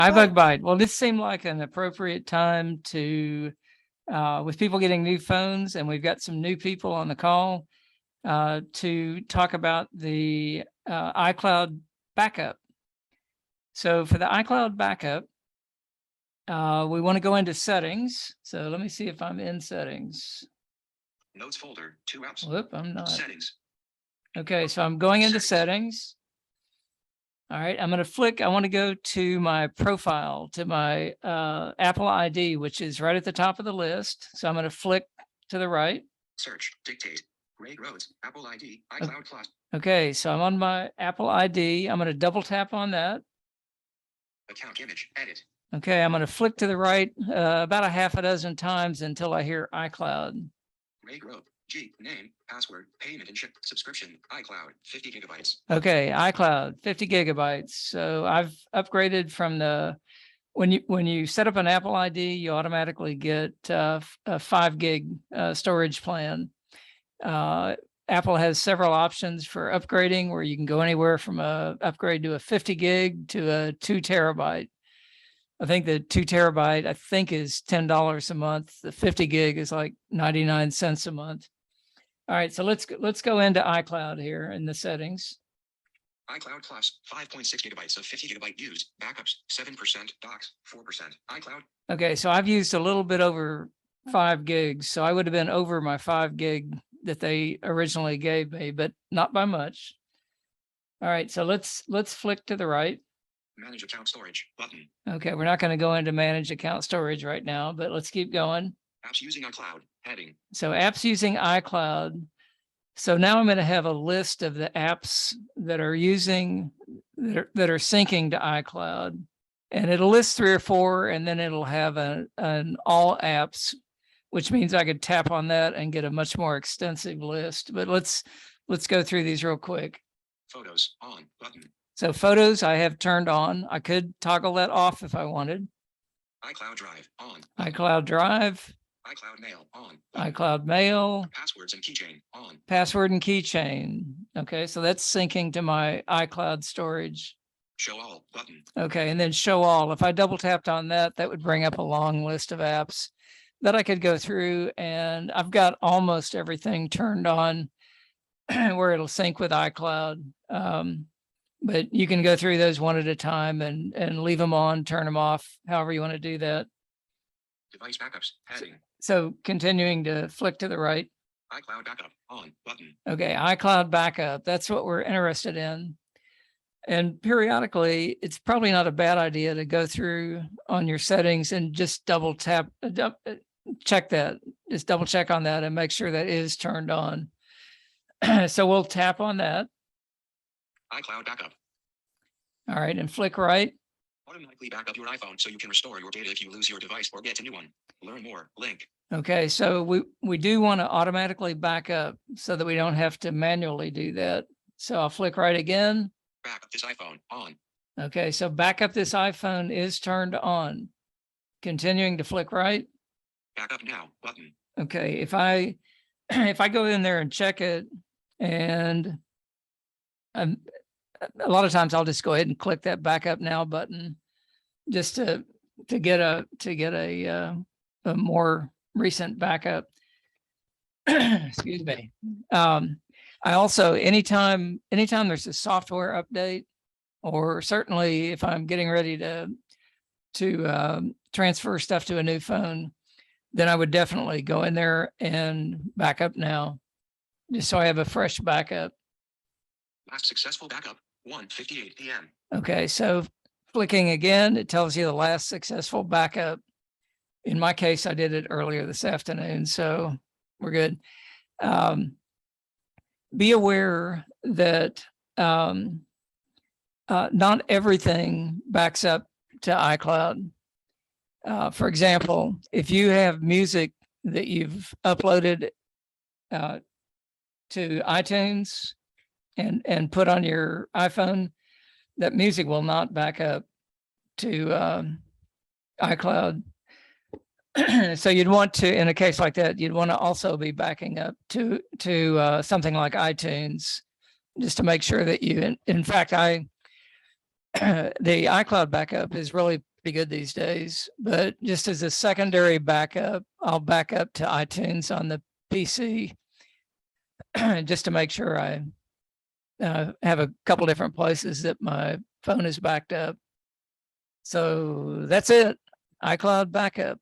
iBug Byte. Well, this seemed like an appropriate time to, with people getting new phones, and we've got some new people on the call, to talk about the iCloud backup. So for the iCloud backup, we want to go into settings. So let me see if I'm in settings. Notes folder, 2 apps. Whoop, I'm not. Settings. Okay, so I'm going into settings. All right, I'm going to flick. I want to go to my profile, to my Apple ID, which is right at the top of the list. So I'm going to flick to the right. Search, dictate, Greg Rhodes, Apple ID, iCloud Plus. Okay, so I'm on my Apple ID. I'm going to double tap on that. Account image, edit. Okay, I'm going to flick to the right about a half a dozen times until I hear iCloud. Greg Rhodes, G, name, password, payment and ship, subscription, iCloud, 50 gigabytes. Okay, iCloud, 50 gigabytes. So I've upgraded from the, when you set up an Apple ID, you automatically get a 5 gig storage plan. Apple has several options for upgrading where you can go anywhere from a upgrade to a 50 gig to a 2 terabyte. I think the 2 terabyte, I think, is $10 a month. The 50 gig is like 99 cents a month. All right, so let's go into iCloud here in the settings. iCloud Plus, 5.6 gigabytes of 50 gigabyte used. Backups, 7%. Docs, 4%. iCloud. Okay, so I've used a little bit over 5 gigs. So I would have been over my 5 gig that they originally gave me, but not by much. All right, so let's flick to the right. Manage account storage button. Okay, we're not going to go into manage account storage right now, but let's keep going. Apps using iCloud, heading. So apps using iCloud. So now I'm going to have a list of the apps that are using, that are syncing to iCloud, and it'll list 3 or 4, and then it'll have an all apps, which means I could tap on that and get a much more extensive list. But let's go through these real quick. Photos on button. So photos I have turned on. I could toggle that off if I wanted. iCloud Drive on. iCloud Drive. iCloud Mail on. iCloud Mail. Passwords and keychain on. Password and keychain. Okay, so that's syncing to my iCloud storage. Show all button. Okay, and then show all. If I double tapped on that, that would bring up a long list of apps that I could go through, and I've got almost everything turned on where it'll sync with iCloud. But you can go through those one at a time and leave them on, turn them off, however you want to do that. Device backups, heading. So continuing to flick to the right. iCloud backup on button. Okay, iCloud backup. That's what we're interested in. And periodically, it's probably not a bad idea to go through on your settings and just double tap, check that. Just double check on that and make sure that is turned on. So we'll tap on that. iCloud backup. All right, and flick right. Automatically back up your iPhone so you can restore your data if you lose your device or get a new one. Learn more, link. Okay, so we do want to automatically back up so that we don't have to manually do that. So I'll flick right again. Back up this iPhone on. Okay, so back up this iPhone is turned on. Continuing to flick right. Back up now button. Okay, if I go in there and check it, and a lot of times I'll just go ahead and click that backup now button just to get a more recent backup. Excuse me. I also, anytime there's a software update, or certainly if I'm getting ready to transfer stuff to a new phone, then I would definitely go in there and back up now, just so I have a fresh backup. Last successful backup, 1:58 p.m. Okay, so flicking again, it tells you the last successful backup. In my case, I did it earlier this afternoon, so we're good. Be aware that not everything backs up to iCloud. For example, if you have music that you've uploaded to iTunes and put on your iPhone, that music will not back up to iCloud. So you'd want to, in a case like that, you'd want to also be backing up to something like iTunes, just to make sure that you, in fact, the iCloud backup is really pretty good these days. But just as a secondary backup, I'll back up to iTunes on the PC just to make sure I have a couple different places that my phone is backed up. So that's it. iCloud backup.